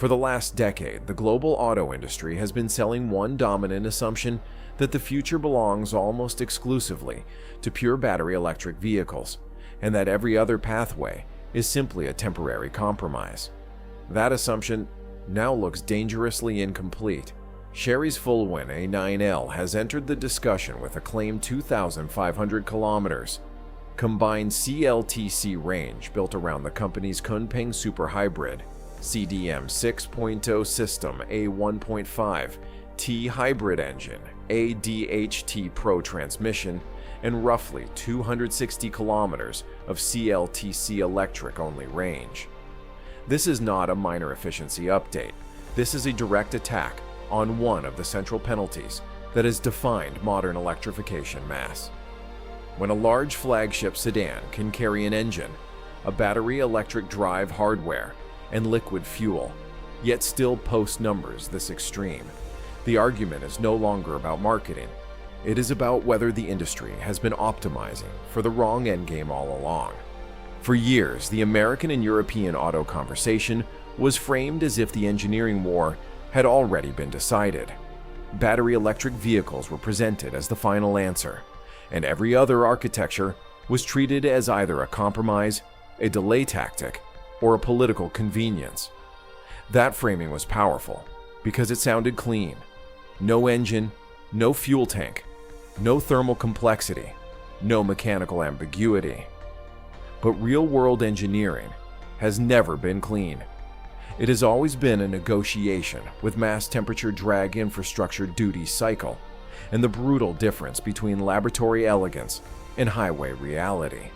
For the last decade, the global auto industry has been selling one dominant assumption that the future belongs almost exclusively to pure battery electric vehicles, and that every other pathway is simply a temporary compromise. That assumption now looks dangerously incomplete. Chery's Fulwin A9L has entered the discussion with a claimed 2,500 kilometers combined CLTC range built around the company's Kunpeng Super Hybrid CDM 6.0 system, a 1.5T hybrid engine, a DHT Pro transmission, and roughly 260 kilometers of CLTC electric-only range. This is not a minor efficiency update. This is a direct attack on one of the central penalties that has defined modern electrification mass. When a large flagship sedan can carry an engine, a battery electric drive hardware, and liquid fuel, yet still post numbers this extreme, the argument is no longer about marketing. It is about whether the industry has been optimizing for the wrong endgame all along. For years, the American and European auto conversation was framed as if the engineering war had already been decided. Battery electric vehicles were presented as the final answer, and every other architecture was treated as either a compromise, a delay tactic, or a political convenience. That framing was powerful because it sounded clean. No engine, no fuel tank, no thermal complexity, no mechanical ambiguity. But real-world engineering has never been clean. It has always been a negotiation with mass temperature drag infrastructure duty cycle and the brutal difference between laboratory elegance and highway reality.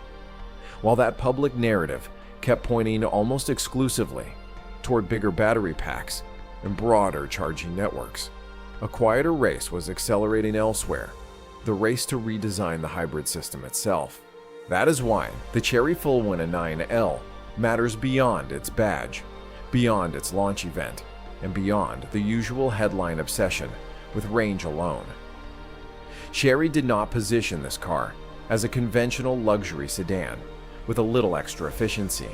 While that public narrative kept pointing almost exclusively toward bigger battery packs and broader charging networks, a quieter race was accelerating elsewhere, the race to redesign the hybrid system itself. That is why the Chery Fulwin A9L matters beyond its badge, beyond its launch event, and beyond the usual headline obsession with range alone. Chery did not position this car as a conventional luxury sedan with a little extra efficiency.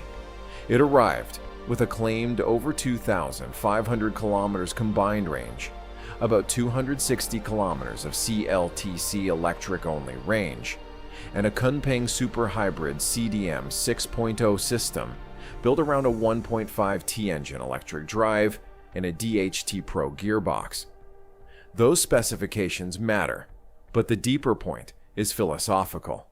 It arrived with a claimed over 2,500 kilometers combined range, about 260 kilometers of CLTC electric-only range, and a Kunpeng Super Hybrid CDM 6.0 system built around a 1.5T engine electric drive and a DHT Pro gearbox. Those specifications matter, but the deeper point is philosophical.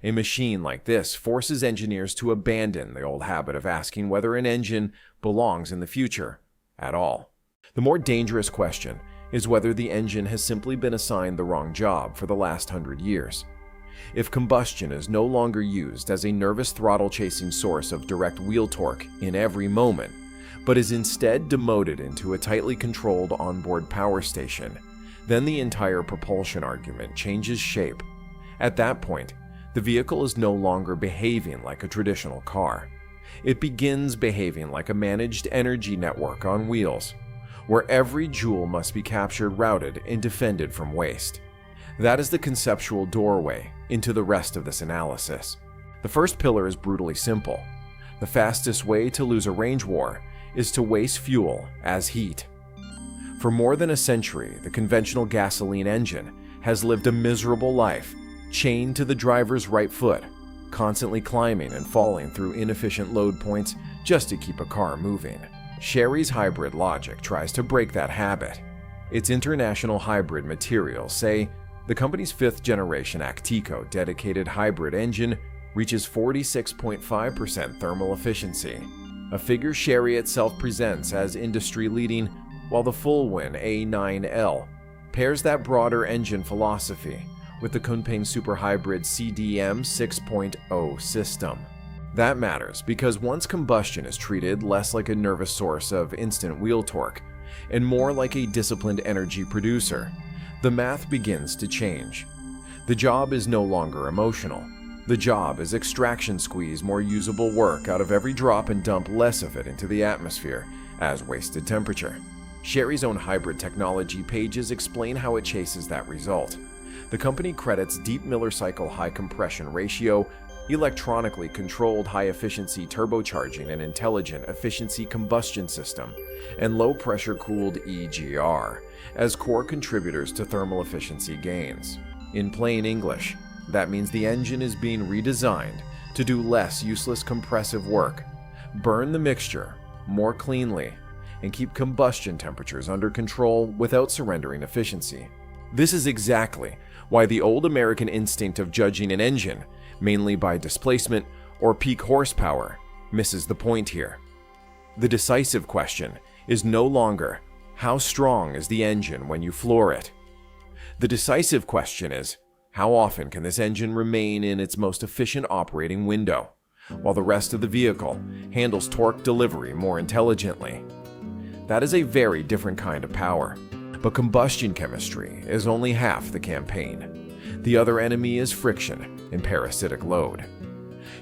A machine like this forces engineers to abandon the old habit of asking whether an engine belongs in the future at all. The more dangerous question is whether the engine has simply been assigned the wrong job for the last 100 years. If combustion is no longer used as a nervous throttle-chasing source of direct wheel torque in every moment, but is instead demoted into a tightly controlled onboard power station, then the entire propulsion argument changes shape. At that point, the vehicle is no longer behaving like a traditional car. It begins behaving like a managed energy network on wheels, where every joule must be captured, routed, and defended from waste. That is the conceptual doorway into the rest of this analysis. The first pillar is brutally simple. The fastest way to lose a range war is to waste fuel as heat. For more than a century, the conventional gasoline engine has lived a miserable life, chained to the driver's right foot, constantly climbing and falling through inefficient load points just to keep a car moving. Chery's hybrid logic tries to break that habit. Its international hybrid materials say the company's 5th-generation Actico dedicated hybrid engine reaches 46.5% thermal efficiency, a figure Chery itself presents as industry-leading, while the Fulwin A9L pairs that broader engine philosophy with the Kunpeng Super Hybrid CDM 6.0 system. That matters because once combustion is treated less like a nervous source of instant wheel torque and more like a disciplined energy producer, the math begins to change. The job is no longer emotional. The job is extraction, squeeze more usable work out of every drop and dump less of it into the atmosphere as wasted temperature. Chery's own hybrid technology pages explain how it chases that result. The company credits deep Miller cycle high compression ratio electronically controlled high-efficiency turbocharging and intelligent efficiency combustion system, and low-pressure cooled EGR as core contributors to thermal efficiency gains. In plain English, that means the engine is being redesigned to do less useless compressive work, burn the mixture more cleanly, and keep combustion temperatures under control without surrendering efficiency. This is exactly why the old American instinct of judging an engine mainly by displacement or peak horsepower misses the point here. The decisive question is no longer how strong is the engine when you floor it. The decisive question is how often can this engine remain in its most efficient operating window, while the rest of the vehicle handles torque delivery more intelligently. That is a very different kind of power, but combustion chemistry is only half the campaign. The other enemy is friction and parasitic load.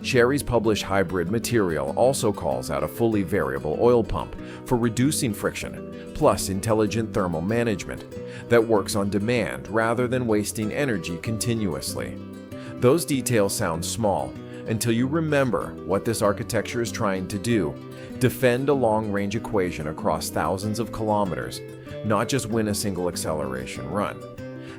Chery's published hybrid material also calls out a fully variable oil pump for reducing friction, plus intelligent thermal management that works on demand rather than wasting energy continuously. Those details sound small until you remember what this architecture is trying to do: defend a long-range equation across thousands of kilometers, not just win a single acceleration run.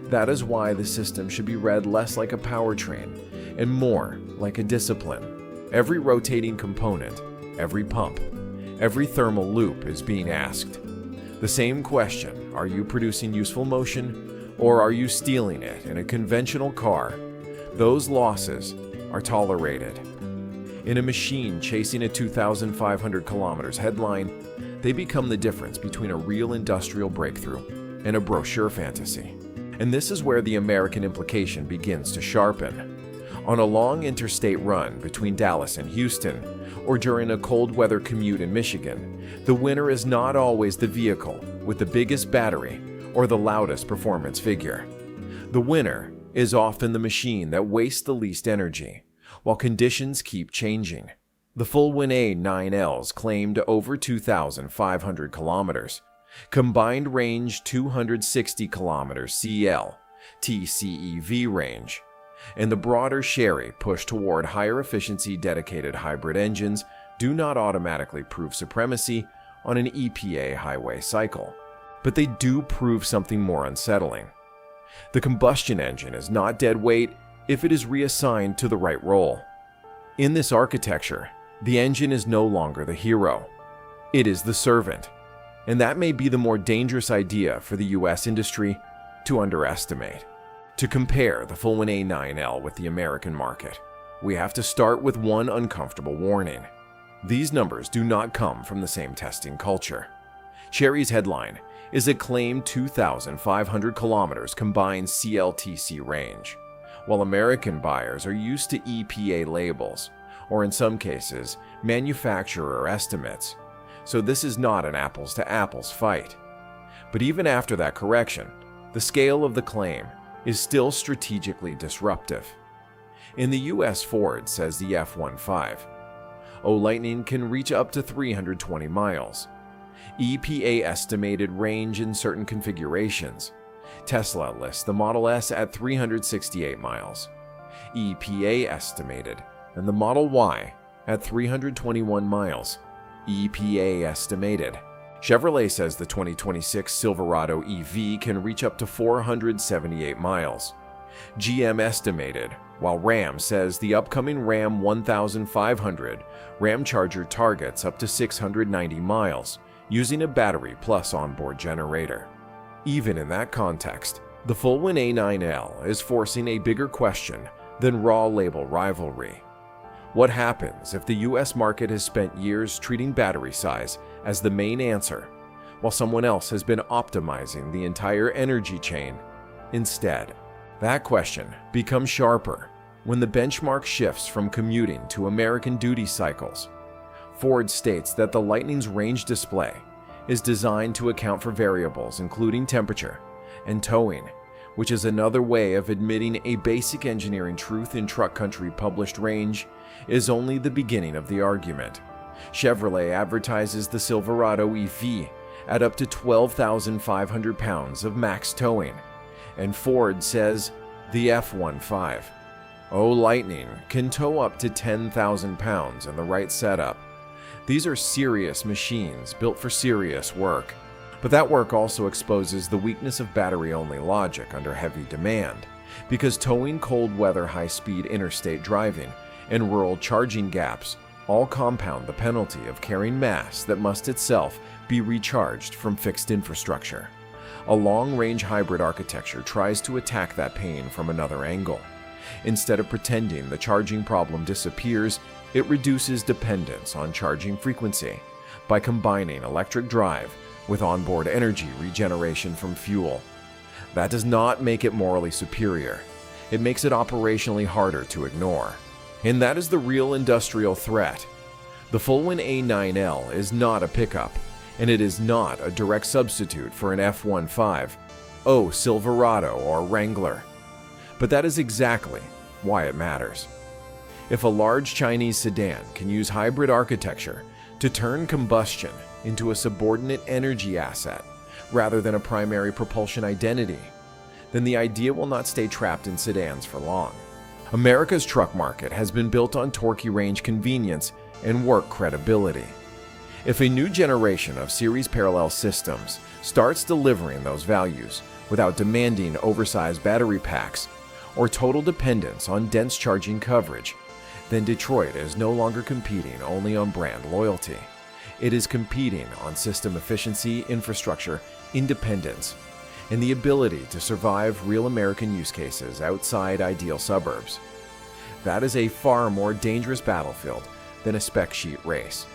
That is why the system should be read less like a powertrain and more like a discipline. Every rotating component, every pump, every thermal loop is being asked the same question: are you producing useful motion, or are you stealing it in a conventional car? Those losses are tolerated. In a machine chasing a 2,500 kilometers headline, they become the difference between a real industrial breakthrough and a brochure fantasy. And this is where the American implication begins to sharpen. On a long interstate run between Dallas and Houston, or during a cold weather commute in Michigan, the winner is not always the vehicle with the biggest battery or the loudest performance figure. The winner is often the machine that wastes the least energy, while conditions keep changing. The Fulwin A9Ls claimed over 2,500 kilometers, combined range 260 kilometers CLTC EV range, and the broader Chery push toward higher efficiency dedicated hybrid engines do not automatically prove supremacy on an EPA highway cycle, but they do prove something more unsettling. The combustion engine is not dead weight if it is reassigned to the right role. In this architecture, the engine is no longer the hero. It is the servant. And that may be the more dangerous idea for the US industry to underestimate. To compare the Fulwin A9L with the American market, we have to start with one uncomfortable warning. These numbers do not come from the same testing culture. Chery's headline is a claimed 2,500 kilometers combined CLTC range, while American buyers are used to EPA labels, or in some cases, manufacturer estimates. So this is not an apples-to-apples fight. But even after that correction, the scale of the claim is still strategically disruptive. In the US, Ford says the F-15 Lightning can reach up to 320 miles. EPA estimated range in certain configurations. Tesla lists the Model S at 368 miles. EPA estimated, and the Model Y at 321 miles. EPA estimated. Chevrolet says the 2026 Silverado EV can reach up to 478 miles. GM estimated, while Ram says the upcoming Ram 1500 Ramcharger targets up to 690 miles, using a battery plus onboard generator. Even in that context, the Fulwin A9L is forcing a bigger question than raw label rivalry. What happens if the US market has spent years treating battery size as the main answer, while someone else has been optimizing the entire energy chain instead? That question becomes sharper when the benchmark shifts from commuting to American duty cycles. Ford states that the Lightning's range display is designed to account for variables including temperature and towing, which is another way of admitting a basic engineering truth in truck country. Published range is only the beginning of the argument. Chevrolet advertises the Silverado EV at up to 12,500 pounds of max towing, and Ford says the F-15 Lightning can tow up to 10,000 pounds in the right setup. These are serious machines built for serious work. But that work also exposes the weakness of battery-only logic under heavy demand, because towing cold weather high-speed interstate driving and rural charging gaps all compound the penalty of carrying mass that must itself be recharged from fixed infrastructure. A long-range hybrid architecture tries to attack that pain from another angle. Instead of pretending the charging problem disappears, it reduces dependence on charging frequency by combining electric drive with onboard energy regeneration from fuel. That does not make it morally superior. It makes it operationally harder to ignore. And that is the real industrial threat. The Fulwin A9L is not a pickup, and it is not a direct substitute for an F-15, Silverado or Wrangler. But that is exactly why it matters. If a large Chinese sedan can use hybrid architecture to turn combustion into a subordinate energy asset rather than a primary propulsion identity, then the idea will not stay trapped in sedans for long. America's truck market has been built on torquey range convenience and work credibility. If a new generation of series parallel systems starts delivering those values without demanding oversized battery packs or total dependence on dense charging coverage, then Detroit is no longer competing only on brand loyalty. It is competing on system efficiency, infrastructure, independence, and the ability to survive real American use cases outside ideal suburbs. That is a far more dangerous battlefield than a spec sheet race.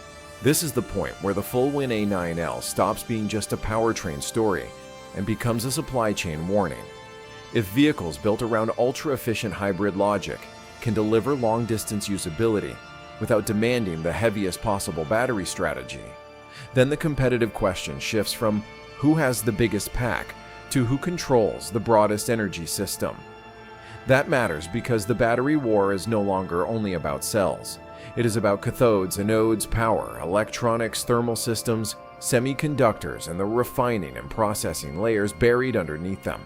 This is the point where the Fulwin A9L stops being just a powertrain story and becomes a supply chain warning. If vehicles built around ultra-efficient hybrid logic can deliver long-distance usability without demanding the heaviest possible battery strategy, then the competitive question shifts from who has the biggest pack to who controls the broadest energy system. That matters because the battery war is no longer only about cells. It is about cathodes, anodes, power, electronics, thermal systems, semiconductors, and the refining and processing layers buried underneath them.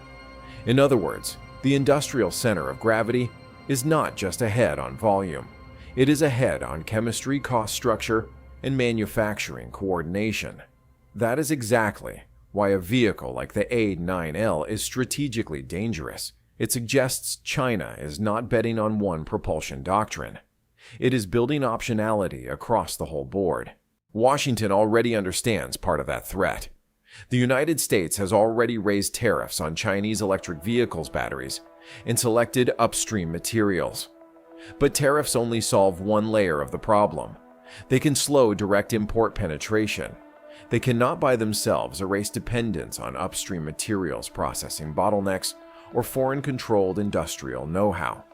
In other words, the industrial center of gravity is not just ahead on volume. It is ahead on chemistry, cost structure, and manufacturing coordination. That is exactly why a vehicle like the A9L is strategically dangerous. It suggests China is not betting on one propulsion doctrine. It is building optionality across the whole board. Washington already understands part of that threat. The United States has already raised tariffs on Chinese electric vehicles batteries and selected upstream materials. But tariffs only solve one layer of the problem. They can slow direct import penetration. They cannot by themselves erase dependence on upstream materials processing bottlenecks or foreign-controlled industrial know-how.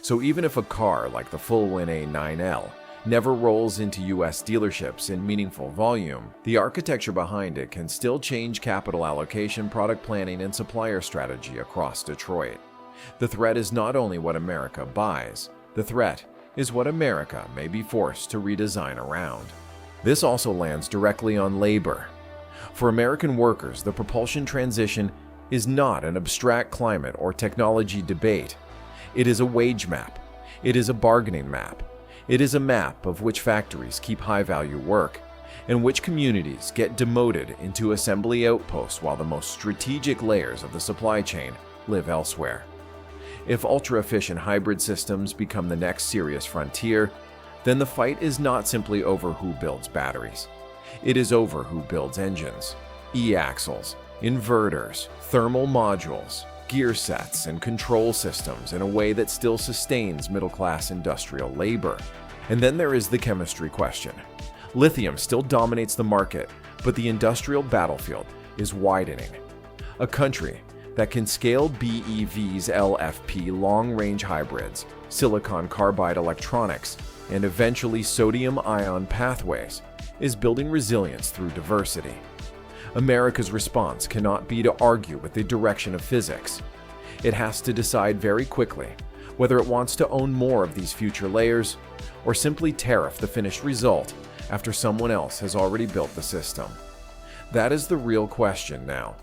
So even if a car like the Fulwin A9L never rolls into US dealerships in meaningful volume, the architecture behind it can still change capital allocation, product planning, and supplier strategy across Detroit. The threat is not only what America buys, the threat is what America may be forced to redesign around. This also lands directly on labor. For American workers, the propulsion transition is not an abstract climate or technology debate. It is a wage map. It is a bargaining map. It is a map of which factories keep high-value work and which communities get demoted into assembly outposts while the most strategic layers of the supply chain live elsewhere. If ultra-efficient hybrid systems become the next serious frontier, then the fight is not simply over who builds batteries. It is over who builds engines, e-axles, inverters, thermal modules, gear sets, and control systems in a way that still sustains middle-class industrial labor. And then there is the chemistry question. Lithium still dominates the market, but the industrial battlefield is widening. A country that can scale BEV's LFP long-range hybrids, silicon carbide electronics, and eventually sodium-ion pathways is building resilience through diversity. America's response cannot be to argue with the direction of physics. It has to decide very quickly whether it wants to own more of these future layers or simply tariff the finished result after someone else has already built the system. That is the real question now.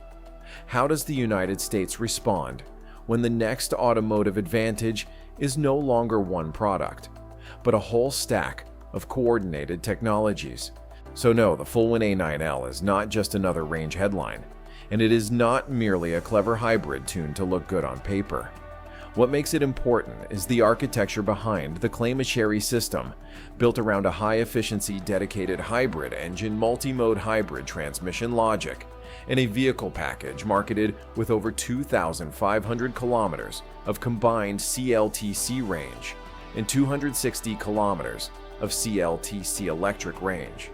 How does the United States respond when the next automotive advantage is no longer one product, but a whole stack of coordinated technologies. So no, the Fulwin A9L is not just another range headline, and it is not merely a clever hybrid tuned to look good on paper. What makes it important is the architecture behind the claim a Chery system, built around a high-efficiency dedicated hybrid engine multi-mode hybrid transmission logic, and a vehicle package marketed with over 2,500 kilometers of combined CLTC range and 260 kilometers of CLTC electric range.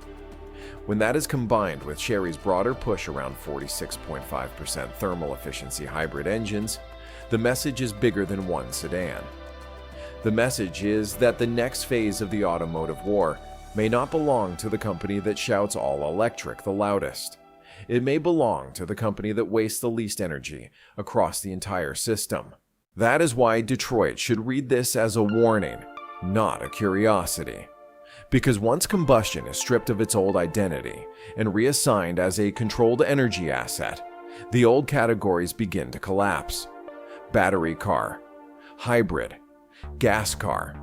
When that is combined with Chery's broader push around 46.5% thermal efficiency hybrid engines, the message is bigger than one sedan. The message is that the next phase of the automotive war may not belong to the company that shouts all electric the loudest. It may belong to the company that wastes the least energy across the entire system. That is why Detroit should read this as a warning, not a curiosity. Because once combustion is stripped of its old identity and reassigned as a controlled energy asset, the old categories begin to collapse. Battery car, hybrid, gas car.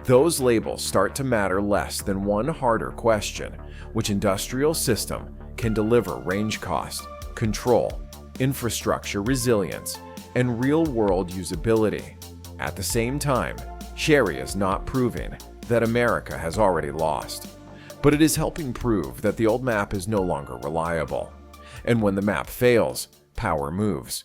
Those labels start to matter less than one harder question: which industrial system can deliver range cost, control, infrastructure resilience, and real-world usability. At the same time, Chery is not proving that America has already lost, but it is helping prove that the old map is no longer reliable. And when the map fails, power moves.